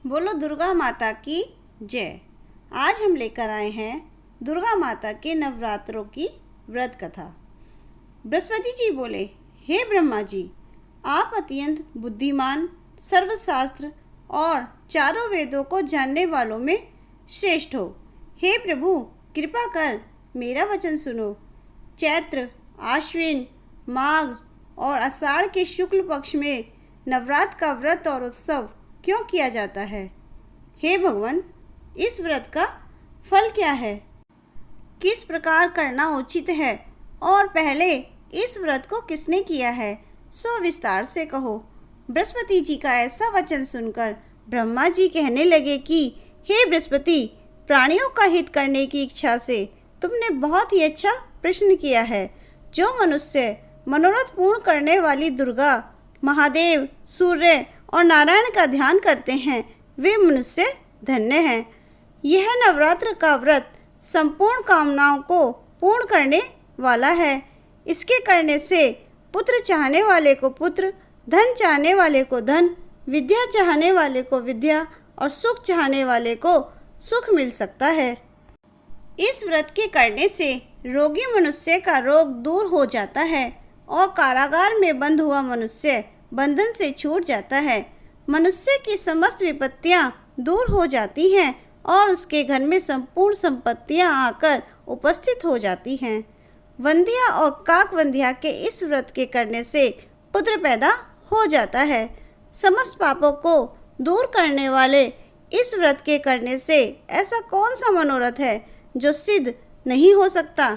बोलो दुर्गा माता की जय। आज हम लेकर आए हैं दुर्गा माता के नवरात्रों की व्रत कथा। बृहस्पति जी बोले, हे ब्रह्मा जी, आप अत्यंत बुद्धिमान, सर्वशास्त्र और चारों वेदों को जानने वालों में श्रेष्ठ हो। हे प्रभु, कृपा कर मेरा वचन सुनो। चैत्र, आश्विन, माघ और आषाढ़ के शुक्ल पक्ष में नवरात्र का व्रत और उत्सव क्यों किया जाता है? हे भगवान, इस व्रत का फल क्या है? किस प्रकार करना उचित है? और पहले इस व्रत को किसने किया है, सो विस्तार से कहो। बृहस्पति जी का ऐसा वचन सुनकर ब्रह्मा जी कहने लगे कि हे बृहस्पति, प्राणियों का हित करने की इच्छा से तुमने बहुत ही अच्छा प्रश्न किया है। जो मनुष्य मनोरथ पूर्ण करने वाली दुर्गा, महादेव, सूर्य और नारायण का ध्यान करते हैं, वे मनुष्य धन्य हैं। यह नवरात्र का व्रत संपूर्ण कामनाओं को पूर्ण करने वाला है। इसके करने से पुत्र चाहने वाले को पुत्र, धन चाहने वाले को धन, विद्या चाहने वाले को विद्या और सुख चाहने वाले को सुख मिल सकता है। इस व्रत के करने से रोगी मनुष्य का रोग दूर हो जाता है और कारागार में बंद हुआ मनुष्य बंधन से छूट जाता है। मनुष्य की समस्त विपत्तियां दूर हो जाती हैं और उसके घर में संपूर्ण संपत्तियां आकर उपस्थित हो जाती हैं। वंध्या और काक वंध्या के इस व्रत के करने से पुत्र पैदा हो जाता है। समस्त पापों को दूर करने वाले इस व्रत के करने से ऐसा कौन सा मनोरथ है जो सिद्ध नहीं हो सकता?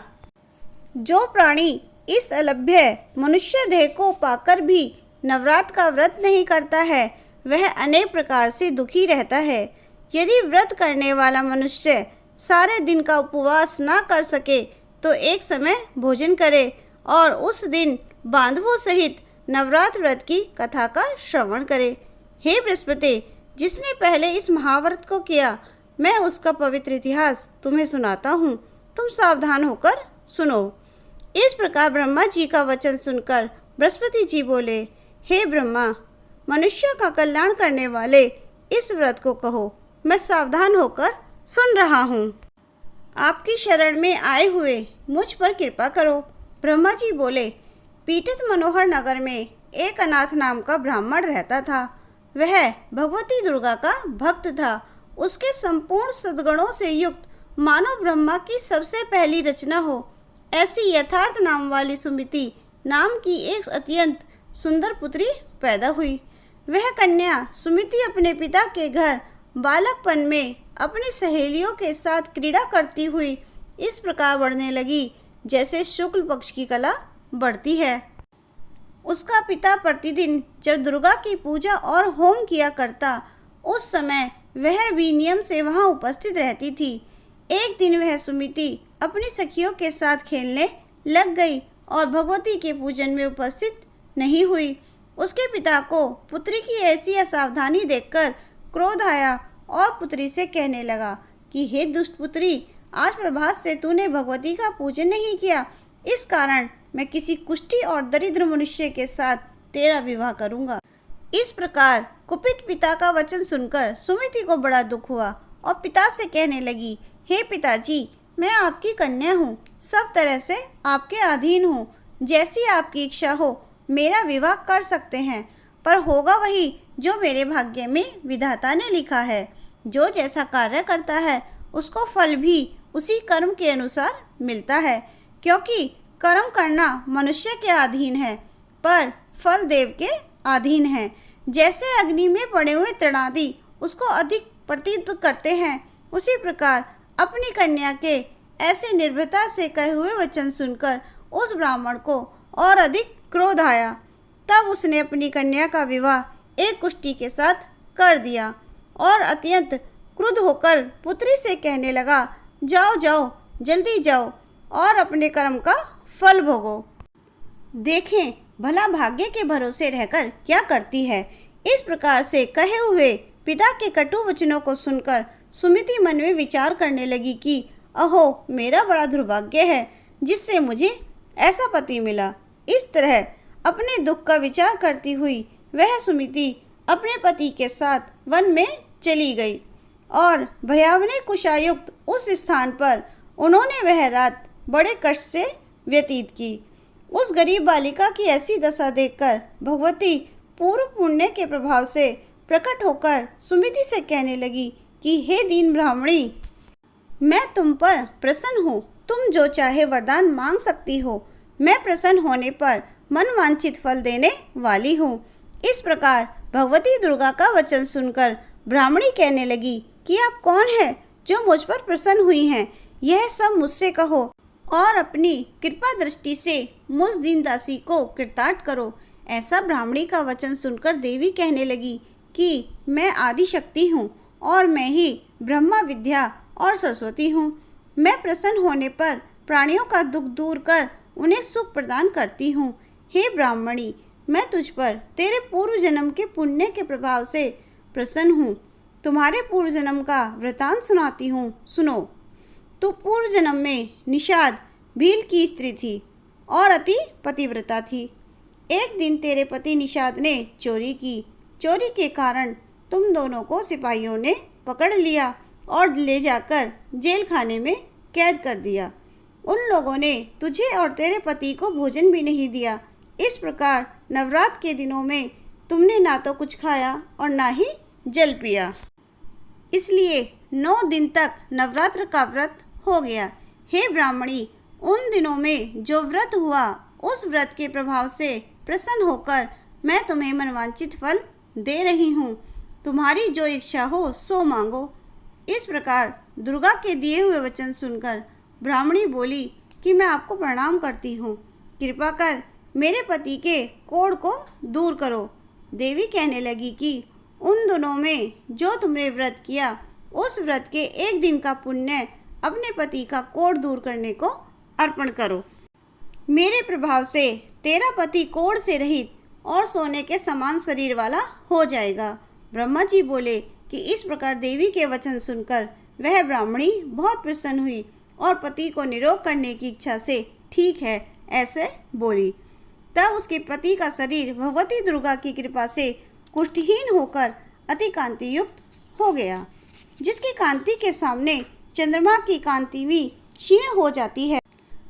जो प्राणी इस अलभ्य मनुष्य देह को पाकर भी नवरात्र का व्रत नहीं करता है, वह अनेक प्रकार से दुखी रहता है। यदि व्रत करने वाला मनुष्य सारे दिन का उपवास ना कर सके तो एक समय भोजन करे और उस दिन बांधवों सहित नवरात्र व्रत की कथा का श्रवण करे। हे बृहस्पति, जिसने पहले इस महाव्रत को किया, मैं उसका पवित्र इतिहास तुम्हें सुनाता हूँ। तुम सावधान होकर सुनो। इस प्रकार ब्रह्मा जी का वचन सुनकर बृहस्पति जी बोले, हे ब्रह्मा, मनुष्य का कल्याण करने वाले इस व्रत को कहो। मैं सावधान होकर सुन रहा हूँ। आपकी शरण में आए हुए मुझ पर कृपा करो। ब्रह्मा जी बोले, पीटित मनोहर नगर में एक अनाथ नाम का ब्राह्मण रहता था। वह भगवती दुर्गा का भक्त था। उसके संपूर्ण सद्गुणों से युक्त मानो ब्रह्मा की सबसे पहली रचना हो ऐसी यथार्थ नाम वाली सुमिति नाम की एक अत्यंत सुंदर पुत्री पैदा हुई। वह कन्या सुमिति अपने पिता के घर बालकपन में अपनी सहेलियों के साथ क्रीड़ा करती हुई इस प्रकार बढ़ने लगी जैसे शुक्ल पक्ष की कला बढ़ती है। उसका पिता प्रतिदिन जब दुर्गा की पूजा और होम किया करता, उस समय वह भी नियम से वहां उपस्थित रहती थी। एक दिन वह सुमिति अपनी सखियों के साथ खेलने लग गई और भगवती के पूजन में उपस्थित नहीं हुई। उसके पिता को पुत्री की ऐसी असावधानी देखकर क्रोध आया और पुत्री से कहने लगा कि हे दुष्ट पुत्री, आज प्रभात से तूने भगवती का पूजन नहीं किया। इस कारण मैं किसी कुष्ठी और दरिद्र मनुष्य के साथ तेरा विवाह करूंगा। इस प्रकार कुपित पिता का वचन सुनकर सुमिति को बड़ा दुख हुआ और पिता से कहने लगी, हे पिताजी, मैं आपकी कन्या हूँ, सब तरह से आपके अधीन हूँ। जैसी आपकी इच्छा हो मेरा विवाह कर सकते हैं, पर होगा वही जो मेरे भाग्य में विधाता ने लिखा है। जो जैसा कार्य करता है उसको फल भी उसी कर्म के अनुसार मिलता है, क्योंकि कर्म करना मनुष्य के अधीन है पर फल देव के अधीन है। जैसे अग्नि में पड़े हुए तृणादि उसको अधिक प्रतित्व करते हैं, उसी प्रकार अपनी कन्या के ऐसे निर्भयता से कहे हुए वचन सुनकर उस ब्राह्मण को और अधिक क्रोध आया। तब उसने अपनी कन्या का विवाह एक कुष्ठी के साथ कर दिया और अत्यंत क्रुद्ध होकर पुत्री से कहने लगा, जाओ जाओ, जल्दी जाओ और अपने कर्म का फल भोगो। देखें भला भाग्य के भरोसे रहकर क्या करती है। इस प्रकार से कहे हुए पिता के कटु वचनों को सुनकर सुमिति मन में विचार करने लगी कि अहो, मेरा बड़ा दुर्भाग्य है जिससे मुझे ऐसा पति मिला। इस तरह अपने दुख का विचार करती हुई वह सुमिति अपने पति के साथ वन में चली गई और भयावने कुशायुक्त उस स्थान पर उन्होंने वह रात बड़े कष्ट से व्यतीत की। उस गरीब बालिका की ऐसी दशा देखकर भगवती पूर्व पुण्य के प्रभाव से प्रकट होकर सुमिति से कहने लगी कि हे दीन ब्राह्मणी, मैं तुम पर प्रसन्न हूँ। तुम जो चाहे वरदान मांग सकती हो। मैं प्रसन्न होने पर मनवांछित फल देने वाली हूँ। इस प्रकार भगवती दुर्गा का वचन सुनकर ब्राह्मणी कहने लगी कि आप कौन है जो मुझ पर प्रसन्न हुई हैं? यह सब मुझसे कहो और अपनी कृपा दृष्टि से मुझ दीन दासी को कृतार्थ करो। ऐसा ब्राह्मणी का वचन सुनकर देवी कहने लगी कि मैं आदि शक्ति हूँ और मैं ही ब्रह्मा विद्या और सरस्वती हूँ। मैं प्रसन्न होने पर प्राणियों का दुख दूर कर उन्हें सुख प्रदान करती हूँ। हे ब्राह्मणी, मैं तुझ पर तेरे पूर्व जन्म के पुण्य के प्रभाव से प्रसन्न हूँ। तुम्हारे पूर्व जन्म का वृतांत सुनाती हूँ, सुनो। तू पूर्व जन्म में निषाद भील की स्त्री थी और अति पतिव्रता थी। एक दिन तेरे पति निषाद ने चोरी की। चोरी के कारण तुम दोनों को सिपाहियों ने पकड़ लिया और ले जाकर जेल खाने में कैद कर दिया। उन लोगों ने तुझे और तेरे पति को भोजन भी नहीं दिया। इस प्रकार नवरात्र के दिनों में तुमने ना तो कुछ खाया और ना ही जल पिया। इसलिए 9 दिन तक नवरात्र का व्रत हो गया। हे ब्राह्मणी, उन दिनों में जो व्रत हुआ उस व्रत के प्रभाव से प्रसन्न होकर मैं तुम्हें मनवांछित फल दे रही हूँ। तुम्हारी जो इच्छा हो सो मांगो। इस प्रकार दुर्गा के दिए हुए वचन सुनकर ब्राह्मणी बोली कि मैं आपको प्रणाम करती हूँ। कृपा कर मेरे पति के कोढ़ को दूर करो। देवी कहने लगी कि उन दिनों में जो तुमने व्रत किया उस व्रत के एक दिन का पुण्य अपने पति का कोढ़ दूर करने को अर्पण करो। मेरे प्रभाव से तेरा पति कोढ़ से रहित और सोने के समान शरीर वाला हो जाएगा। ब्रह्मा जी बोले कि इस प्रकार देवी के वचन सुनकर वह ब्राह्मणी बहुत प्रसन्न हुई और पति को निरोग करने की इच्छा से ठीक है ऐसे बोली। तब उसके पति का शरीर भगवती दुर्गा की कृपा से कुष्ठहीन होकर अति कांति युक्त हो गया, जिसकी कांति के सामने चंद्रमा की कांति भी क्षीण हो जाती है।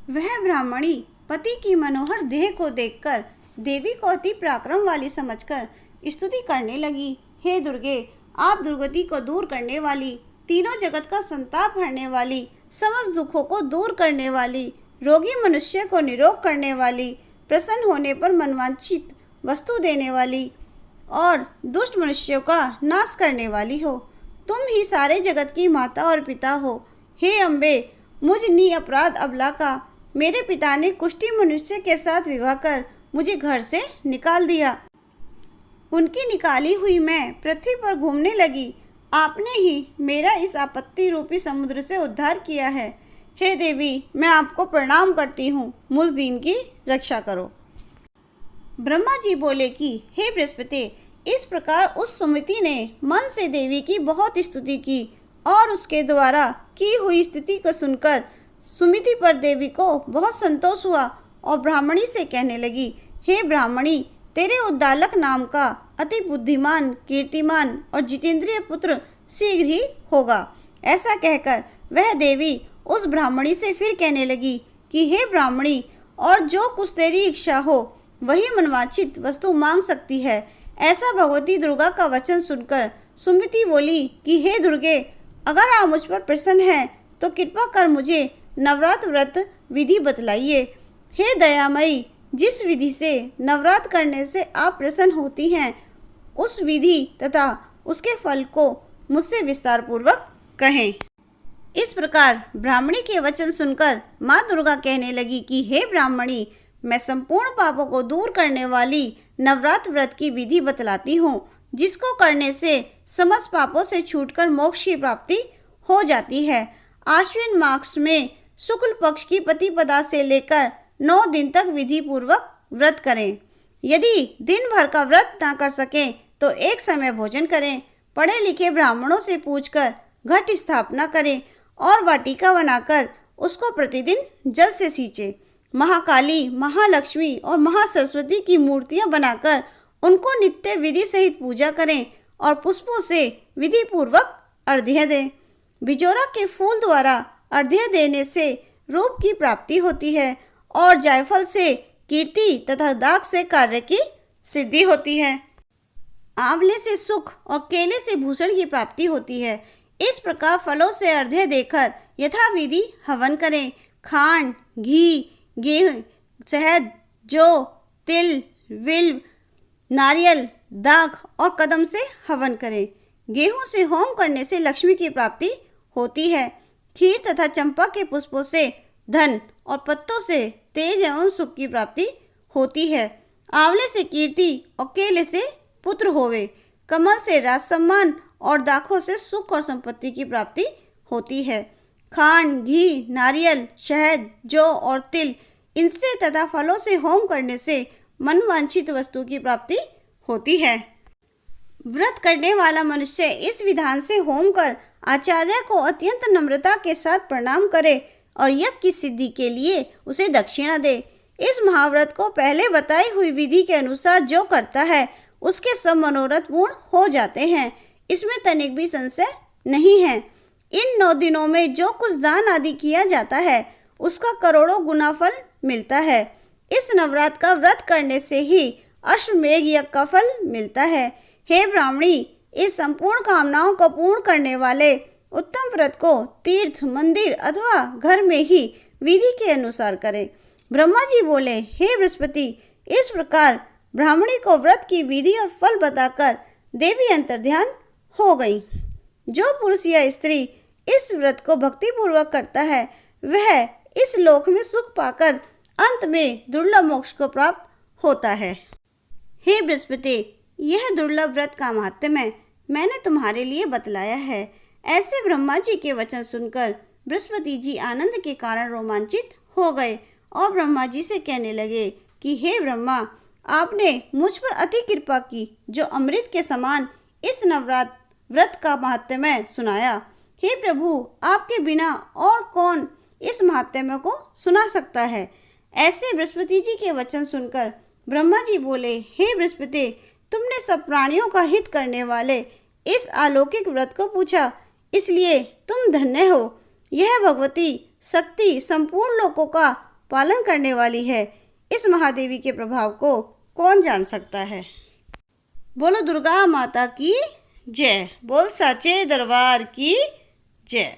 वह ब्राह्मणी पति की मनोहर देह को देखकर देवी को अति पराक्रम वाली समझकर स्तुति करने लगी। हे दुर्गे, आप दुर्गति को दूर करने वाली, तीनों जगत का संताप हरने वाली, समस्त दुखों को दूर करने वाली, रोगी मनुष्य को निरोग करने वाली, प्रसन्न होने पर मनवांछित वस्तु देने वाली और दुष्ट मनुष्यों का नाश करने वाली हो। तुम ही सारे जगत की माता और पिता हो। हे अम्बे, मुझ नि अपराध अबला का मेरे पिता ने कुष्ठी मनुष्य के साथ विवाह कर मुझे घर से निकाल दिया। उनकी निकाली हुई मैं पृथ्वी पर घूमने लगी। आपने ही मेरा इस आपत्ति रूपी समुद्र से उद्धार किया है। हे देवी, मैं आपको प्रणाम करती हूँ, मुझ दीन की रक्षा करो। ब्रह्मा जी बोले कि हे बृहस्पति, इस प्रकार उस सुमिति ने मन से देवी की बहुत स्तुति की और उसके द्वारा की हुई स्तुति को सुनकर सुमिति पर देवी को बहुत संतोष हुआ और ब्राह्मणी से कहने लगी, हे ब्राह्मणी, तेरे उद्दालक नाम का अति बुद्धिमान, कीर्तिमान और जितेंद्रिय पुत्र शीघ्र ही होगा। ऐसा कहकर वह देवी उस ब्राह्मणी से फिर कहने लगी कि हे ब्राह्मणी, और जो कुछ तेरी इच्छा हो वही मनवांछित वस्तु मांग सकती है। ऐसा भगवती दुर्गा का वचन सुनकर सुमिति बोली कि हे दुर्गे, अगर आप मुझ पर प्रसन्न हैं तो कृपा कर मुझे नवरात्र व्रत विधि बतलाइए। हे दयामयी, जिस विधि से नवरात्र करने से आप प्रसन्न होती हैं उस विधि तथा उसके फल को मुझसे विस्तार पूर्वक कहें। इस प्रकार ब्राह्मणी के वचन सुनकर माँ दुर्गा कहने लगी कि हे ब्राह्मणी, मैं संपूर्ण पापों को दूर करने वाली नवरात्र व्रत की विधि बतलाती हूँ, जिसको करने से समस्त पापों से छूटकर मोक्ष की प्राप्ति हो जाती है। आश्विन मास में शुक्ल पक्ष की प्रतिपदा से लेकर 9 दिन तक विधि पूर्वक व्रत करें। यदि दिन भर का व्रत ना कर सकें तो एक समय भोजन करें। पढ़े लिखे ब्राह्मणों से पूछकर घट स्थापना करें और वाटिका बनाकर उसको प्रतिदिन जल से सींचें। महाकाली, महालक्ष्मी और महासरस्वती की मूर्तियां बनाकर उनको नित्य विधि सहित पूजा करें और पुष्पों से विधि पूर्वक अर्घ्य दें। बिजोरा के फूल द्वारा अर्घ्य देने से रूप की प्राप्ति होती है और जायफल से कीर्ति तथा दाग से कार्य की सिद्धि होती है। आंवले से सुख और केले से भूषण की प्राप्ति होती है। इस प्रकार फलों से अर्घ्य देकर यथाविधि हवन करें। खांड, घी, गेहूं, शहद, जौ, तिल, विल्व, नारियल, दाख और कदम से हवन करें। गेहूं से होम करने से लक्ष्मी की प्राप्ति होती है। खीर तथा चंपा के पुष्पों से धन और पत्तों से तेज एवं सुख की प्राप्ति होती है। आंवले से कीर्ति और केले से पुत्र होवे। कमल से राज सम्मान और दाखों से सुख और संपत्ति की प्राप्ति होती है। खांड, घी, नारियल, शहद, जौ और तिल, इनसे तथा फलों से होम करने से मनवांछित वस्तु की प्राप्ति होती है। व्रत करने वाला मनुष्य इस विधान से होम कर आचार्य को अत्यंत नम्रता के साथ प्रणाम करे और यज्ञ की सिद्धि के लिए उसे दक्षिणा दे। इस महाव्रत को पहले बताई हुई विधि के अनुसार जो करता है उसके सब मनोरथ पूर्ण हो जाते हैं। इसमें तनिक भी संशय नहीं है। इन 9 दिनों में जो कुछ दान आदि किया जाता है उसका करोड़ों गुना फल मिलता है। इस नवरात्र का व्रत करने से ही अश्वमेध यज्ञ का फल मिलता है। हे ब्राह्मणी, इस संपूर्ण कामनाओं को पूर्ण करने वाले उत्तम व्रत को तीर्थ, मंदिर अथवा घर में ही विधि के अनुसार करें। ब्रह्मा जी बोले, हे बृहस्पति, इस प्रकार ब्राह्मणी को व्रत की विधि और फल बताकर देवी अंतर्ध्यान हो गई। जो पुरुष या स्त्री इस व्रत को भक्तिपूर्वक करता है वह इस लोक में सुख पाकर अंत में दुर्लभ मोक्ष को प्राप्त होता है। हे बृहस्पति, यह दुर्लभ व्रत का महात्म्य मैंने तुम्हारे लिए बतलाया है। ऐसे ब्रह्मा जी के वचन सुनकर बृहस्पति जी आनंद के कारण रोमांचित हो गए और ब्रह्मा जी से कहने लगे कि हे ब्रह्मा, आपने मुझ पर अति कृपा की जो अमृत के समान इस नवरात्र व्रत का महात्म्य सुनाया। हे प्रभु, आपके बिना और कौन इस महात्म्य को सुना सकता है। ऐसे बृहस्पति जी के वचन सुनकर ब्रह्मा जी बोले, हे बृहस्पति, तुमने सब प्राणियों का हित करने वाले इस अलौकिक व्रत को पूछा, इसलिए तुम धन्य हो। यह भगवती शक्ति संपूर्ण लोकों का पालन करने वाली है। इस महादेवी के प्रभाव को कौन जान सकता है। बोलो दुर्गा माता की जय। बोल साचे दरबार की जय।